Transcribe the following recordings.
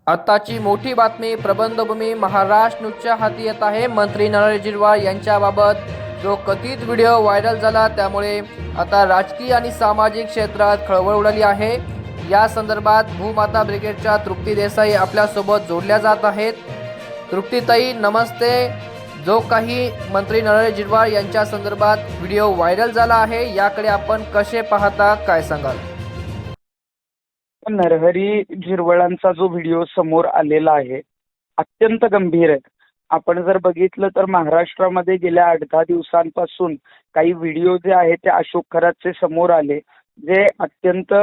आत्ताची मोठी बातमी प्रबंधभूमी महाराष्ट्र न्यूजच्या हाती येत आहे. मंत्री नरहरी झिरवाळ यांच्याबाबत जो कथित व्हिडिओ व्हायरल झाला त्यामुळे आता राजकीय आणि सामाजिक क्षेत्रात खळबळ उडाली आहे. या संदर्भात भूमाता ब्रिगेडच्या तृप्ती देसाई आपल्यासोबत जोडल्या जात आहेत. तृप्तीताई नमस्ते. जो काही मंत्री नरहरी झिरवाळ यांच्या संदर्भात व्हिडिओ व्हायरल झाला आहे याकडे आपण कसे पाहता, काय सांगाल? नरहरी झिरवळांचा जो व्हिडिओ समोर आलेला आहे अत्यंत गंभीर आहे. आपण जर बघितलं तर महाराष्ट्रामध्ये गेल्या 8-10 दिवसांपासून काही व्हिडिओ जे आहेत ते अशोक खरातचे समोर आले, जे अत्यंत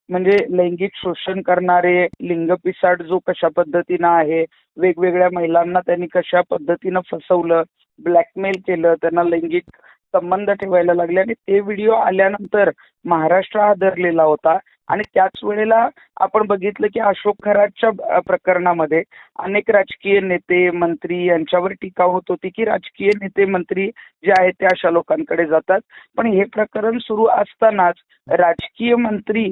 म्हणजे लैंगिक शोषण करणारे, लिंगपिसाट जो कशा पद्धतीनं आहे, वेगवेगळ्या महिलांना त्यांनी कशा पद्धतीनं फसवलं, ब्लॅकमेल केलं, त्यांना लैंगिक संबंध ठेवायला लागले आणि ते व्हिडिओ आल्यानंतर महाराष्ट्र हादरलेला होता. आणि त्याच वेळेला आपण बघितलं की अशोक खरातच्या प्रकरणामध्ये अनेक राजकीय नेते मंत्री यांच्यावर टीका होत होती की राजकीय नेते मंत्री जे आहेत ते अशा लोकांकडे जातात. पण हे प्रकरण सुरू असतानाच राजकीय मंत्री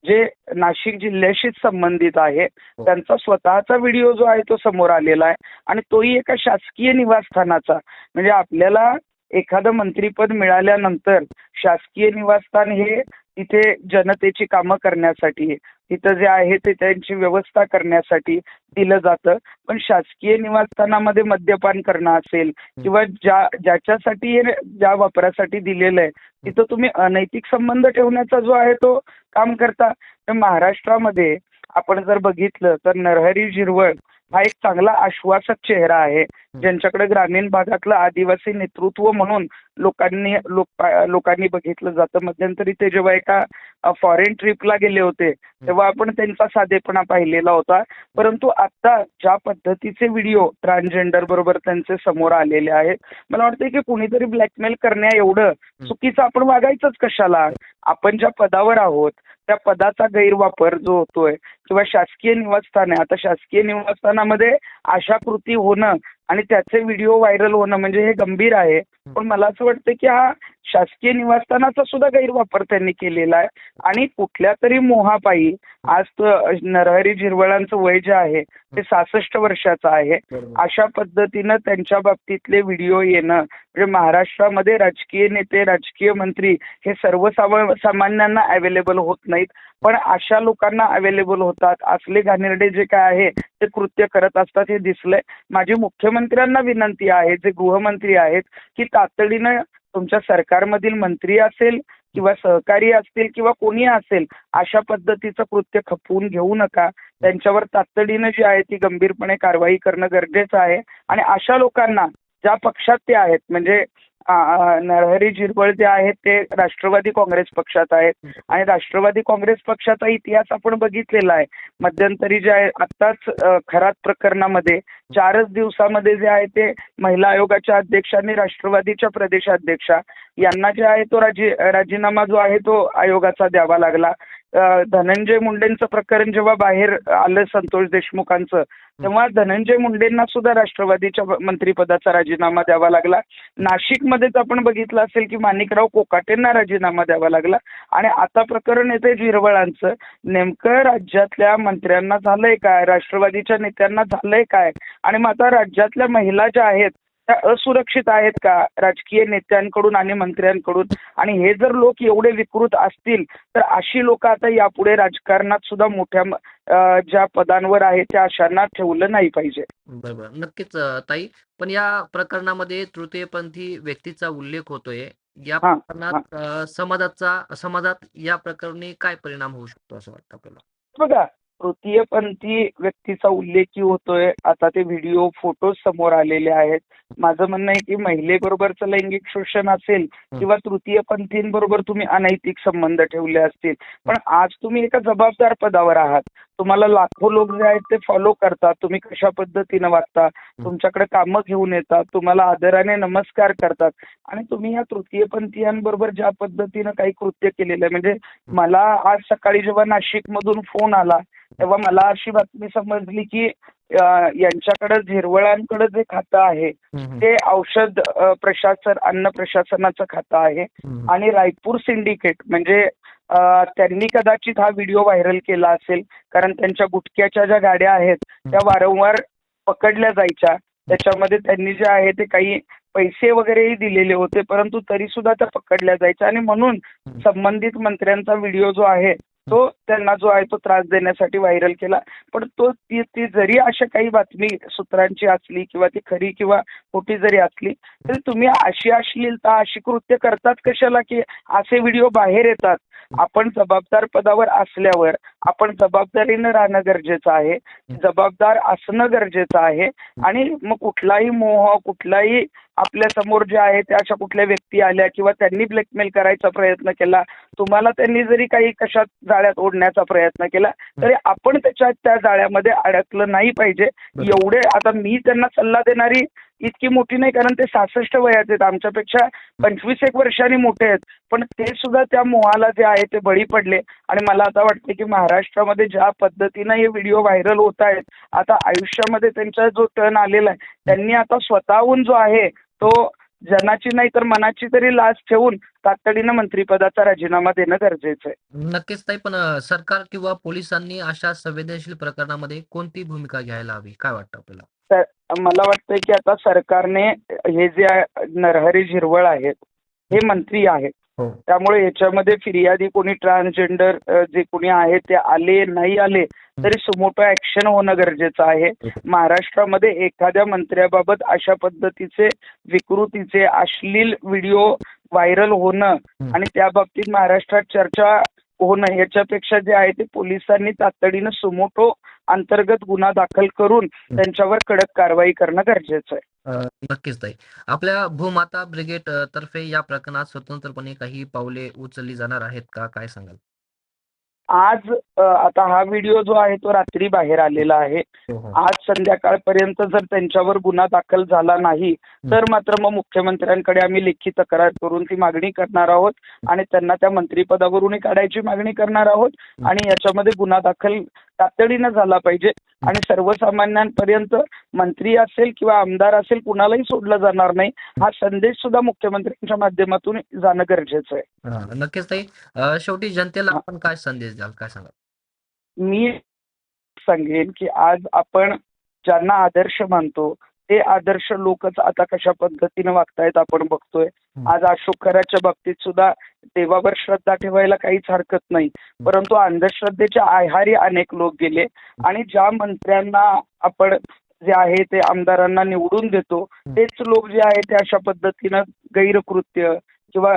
जे नाशिक जिल्ह्याशीच संबंधित आहे त्यांचा स्वतःचा व्हिडिओ जो आहे तो समोर आलेला आहे आणि तोही एका शासकीय निवासस्थानाचा. म्हणजे आपल्याला एखादं मंत्रीपद मिळाल्यानंतर शासकीय निवासस्थान हे तिथे जनतेची कामं करण्यासाठी, तिथं जे आहे ते त्यांची व्यवस्था करण्यासाठी दिलं जातं. पण शासकीय निवासस्थानामध्ये मद्यपान करणं असेल किंवा ज्याच्यासाठी ज्या वापरासाठी दिलेलं आहे तिथं तुम्ही अनैतिक संबंध ठेवण्याचा जो आहे तो काम करता. तर महाराष्ट्रामध्ये आपण जर बघितलं तर नरहरी झिरवळ हा एक चांगला आश्वासक चेहरा आहे, ज्यांच्याकडे ग्रामीण भागातलं आदिवासी नेतृत्व म्हणून लोकांनी बघितलं जातं. मध्यंतरी ते जेव्हा एका फॉरेन ट्रिपला गेले होते तेव्हा आपण त्यांचा साधेपणा पाहिलेला होता. परंतु आता ज्या पद्धतीचे व्हिडिओ ट्रान्सजेंडर बरोबर त्यांचे समोर आलेले आहेत, मला वाटतं की कुणीतरी ब्लॅकमेल करण्या एवढं चुकीचं आपण वागायचंच कशाला. आपण ज्या पदावर आहोत त्या पदाचा गैरवापर जो होतोय किंवा शासकीय निवासस्थान आहे, आता शासकीय निवासस्थानामध्ये अशा कृती होणं आणि त्याचे व्हिडिओ व्हायरल होणं म्हणजे हे गंभीर आहे. पण मला असं वाटतं की हा शासकीय निवासस्थानाचा सुद्धा गैरवापर त्यांनी केलेला आहे आणि कुठल्या तरी मोहापायी आज नरहरी झिरवळांचं वय जे आहे ते 66 वर्षाचं आहे. अशा पद्धतीनं त्यांच्या बाबतीतले व्हिडिओ येणं म्हणजे महाराष्ट्रामध्ये राजकीय नेते, राजकीय मंत्री हे सर्वसामान्यांना अवेलेबल होत नाहीत, पण अशा लोकांना अवेलेबल होतात. असले घाणेरडे जे काय आहे ते कृत्य करत असतात हे दिसलंय. माझी मुख्यमंत्र्यांना विनंती आहे, जे गृहमंत्री आहेत, की तातडीनं तुमच्या सरकारमधील मंत्री असेल किंवा सहकारी असतील किंवा कोणी असेल अशा पद्धतीचं कृत्य खपवून घेऊ नका. त्यांच्यावर तातडीनं जी आहे ती गंभीरपणे कारवाई करणं गरजेचं आहे. आणि अशा लोकांना ज्या पक्षात ते आहेत, म्हणजे नरहरी झिरवळ जे आहेत ते राष्ट्रवादी काँग्रेस पक्षात आहेत आणि राष्ट्रवादी काँग्रेस पक्षाचा इतिहास आपण बघितलेला आहे. मध्यंतरी जे आहे आत्ताच खरात प्रकरणामध्ये 4च दिवसामध्ये जे आहे ते महिला आयोगाच्या अध्यक्षांनी राष्ट्रवादीच्या प्रदेशाध्यक्षा यांना जे आहे तो राजीनामा जो आहे तो आयोगाचा द्यावा लागला. धनंजय मुंडेंचं प्रकरण जेव्हा बाहेर आलं संतोष देशमुखांचं, तेव्हा धनंजय मुंडेंना सुद्धा राष्ट्रवादीच्या मंत्रिपदाचा राजीनामा द्यावा लागला. नाशिकमध्येच आपण बघितलं असेल की माणिकराव कोकाटेंना राजीनामा द्यावा लागला. आणि आता प्रकरण येते झिरवळांचं. नेमकं राज्यातल्या मंत्र्यांना झालंय काय, राष्ट्रवादीच्या नेत्यांना झालंय काय, आणि मग आता राज्यातल्या महिला ज्या आहेत त्या असुरक्षित आहेत का राजकीय नेत्यांकडून आणि मंत्र्यांकडून. आणि हे जर लोक एवढे विकृत असतील तर अशी लोक आता यापुढे राजकारणात सुद्धा मोठ्या ज्या पदांवर आहेत त्या अशांना ठेवलं नाही पाहिजे. बरोबर, नक्कीच ताई. पण या प्रकरणामध्ये तृतीयपंथी व्यक्तीचा उल्लेख होतोय. या प्रकरणात समाजात या प्रकरणी काय परिणाम होऊ शकतो असं वाटतं आपल्याला? बघा, तृतीयपंथी व्यक्तीचा उल्लेखही होतोय. आता ते व्हिडिओ फोटो समोर आलेले आहेत. माझं म्हणणं आहे की महिलेबरोबरचं लैंगिक शोषण असेल किंवा तृतीयपंथींबरोबर तुम्ही अनैतिक संबंध ठेवले असतील, पण आज तुम्ही एका जबाबदार पदावर आहात. तुम्हाला लाखो लोक जे आहेत ते फॉलो करतात. तुम्ही कशा पद्धतीनं वागता, तुमच्याकडे कामं घेऊन येतात, तुम्हाला आदराने नमस्कार करतात आणि तुम्ही या तृतीयपंथीयांबरोबर ज्या पद्धतीनं काही कृत्य केलेलं आहे. म्हणजे मला आज सकाळी जेव्हा नाशिकमधून फोन आला तेव्हा मला अशी बातमी समजली की यांच्याकडे झिरवळांकडे जे खातं आहे ते औषध प्रशासन, अन्न प्रशासनाचं खातं आहे आणि रायपूर सिंडिकेट म्हणजे त्यांनी कदाचित हा व्हिडिओ व्हायरल केला असेल, कारण त्यांच्या गुटख्याच्या ज्या गाड्या आहेत त्या वारंवार पकडल्या जायच्या. त्याच्यामध्ये त्यांनी जे आहे ते काही पैसे वगैरेही दिलेले होते, परंतु तरी सुद्धा त्या पकडल्या जायच्या आणि म्हणून संबंधित मंत्र्यांचा व्हिडिओ जो आहे तो त्यांना जो आहे तो त्रास देण्यासाठी व्हायरल केला. पण ती जरी अशा काही बातमी सूत्रांची असली किंवा ती खरी किंवा खोटी जरी असली तरी तुम्ही अशी अश्लीलता अशी कृत्य करतात कशाला की असे व्हिडिओ बाहेर येतात. आपण जबाबदार पदावर असल्यावर आपण जबाबदारीनं राहणं गरजेचं आहे, जबाबदार असणं गरजेचं आहे. आणि मग कुठलाही मोह कुठलाही आपल्या समोर जे आहे त्या अशा कुठल्या व्यक्ती आल्या किंवा त्यांनी ब्लॅकमेल करायचा प्रयत्न केला, तुम्हाला त्यांनी जरी काही कशात जाळ्यात ओढण्याचा प्रयत्न केला तरी आपण त्या जाळ्यामध्ये अडकलं नाही पाहिजे. एवढे आता मी त्यांना सल्ला देणारी इतकी मोठी नाही, कारण ते 66 वयाचे आहेत, आमच्यापेक्षा 25 वर्षांनी मोठे आहेत, पण ते सुद्धा त्या मोहाला जे आहे ते बळी पडले. आणि मला आता वाटतं की महाराष्ट्रामध्ये ज्या पद्धतीनं हे व्हिडिओ व्हायरल होत आहेत, आता आयुष्यामध्ये त्यांचा जो टर्न आलेला आहे, त्यांनी आता स्वतःहून जो आहे तो जनाची नाही तर मनाची तरी लाज ठेवून तातडीनं मंत्रिपदाचा राजीनामा देणं गरजेचं आहे. नक्कीच ताई, पण सरकार किंवा पोलिसांनी अशा संवेदनशील प्रकरणामध्ये कोणती भूमिका घ्यायला हवी? काय वाटतं आपल्याला? तर मला वाटतंय की आता सरकारने हे जे नरहरी झिरवळ आहेत हे मंत्री आहेत, हो. त्यामुळे याच्यामध्ये फिर्यादी कोणी ट्रान्सजेंडर जे कोणी आहे ते आले नाही आले तरी सुमोटो ऍक्शन होणं गरजेचं आहे. महाराष्ट्रामध्ये एखाद्या मंत्र्याबाबत अशा पद्धतीचे विकृतीचे अश्लील व्हिडिओ व्हायरल होणं आणि त्या बाबतीत महाराष्ट्रात चर्चा होणं याच्यापेक्षा जे आहे ते पोलिसांनी तातडीनं सुमोटो अंतर्गत गुन्हा दाखल करून त्यांच्यावर कडक कारवाई करणं गरजेचं आहे. नक्कीच ताई. आपल्या भूमाता ब्रिगेड तर्फे या प्रकरणात स्वतंत्रपणे काही पावले उचलली जाणार आहेत का? काय सांगाल? आज आता हा व्हिडिओ जो आहे तो रात्री बाहेर आलेला आहे. आज संध्याकाळपर्यंत जर त्यांच्यावर गुन्हा दाखल झाला नाही तर मात्र मग मुख्यमंत्र्यांकडे आम्ही लेखी तक्रार करून ती मागणी करणार आहोत आणि त्यांना त्या मंत्रिपदावरून काढायची मागणी करणार आहोत. आणि याच्यामध्ये गुन्हा दाखल तातडीनं झाला पाहिजे आणि सर्वसामान्यांपर्यंत मंत्री असेल किंवा आमदार असेल कुणालाही सोडलं जाणार नाही, हा संदेश सुद्धा मुख्यमंत्र्यांच्या माध्यमातून जाणं गरजेचं आहे. नक्कीच ताई. शेवटी जनतेला आपण काय संदेश द्याल? काय सांगाल? मी सांगेन की आज आपण ज्यांना आदर्श मानतो ते आदर्श लोकच आता कशा पद्धतीने वागतायत आपण बघतोय. आज अशोक खराच्या बाबतीत सुद्धा देवावर श्रद्धा ठेवायला काहीच हरकत नाही, परंतु अंधश्रद्धेच्या आहारी अनेक लोक गेले. आणि ज्या मंत्र्यांना आपण जे आहे ते आमदारांना निवडून देतो तेच लोक जे आहे ते अशा पद्धतीनं गैरकृत्य किंवा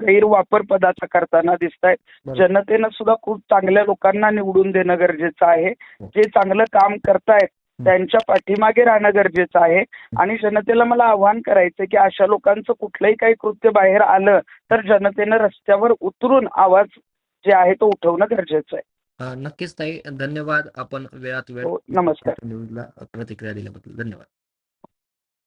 गैरवापर पदाचा करताना दिसत आहेत. जनतेनं सुद्धा खूप चांगल्या लोकांना निवडून देणं गरजेचं आहे. जे चांगलं काम करतायत त्यांच्या पाठीमागे राहणं गरजेचं आहे. आणि जनतेला मला आव्हान करायचं की अशा लोकांचं कुठलंही काही कृत्य बाहेर आलं तर जनतेनं रस्त्यावर उतरून आवाज जे आहे तो उठवणं गरजेचं आहे. नक्कीच ताई. धन्यवाद. आपण वेळात वेळ नमस्कार. न्यूजला प्रतिक्रिया दिल्याबद्दल धन्यवाद.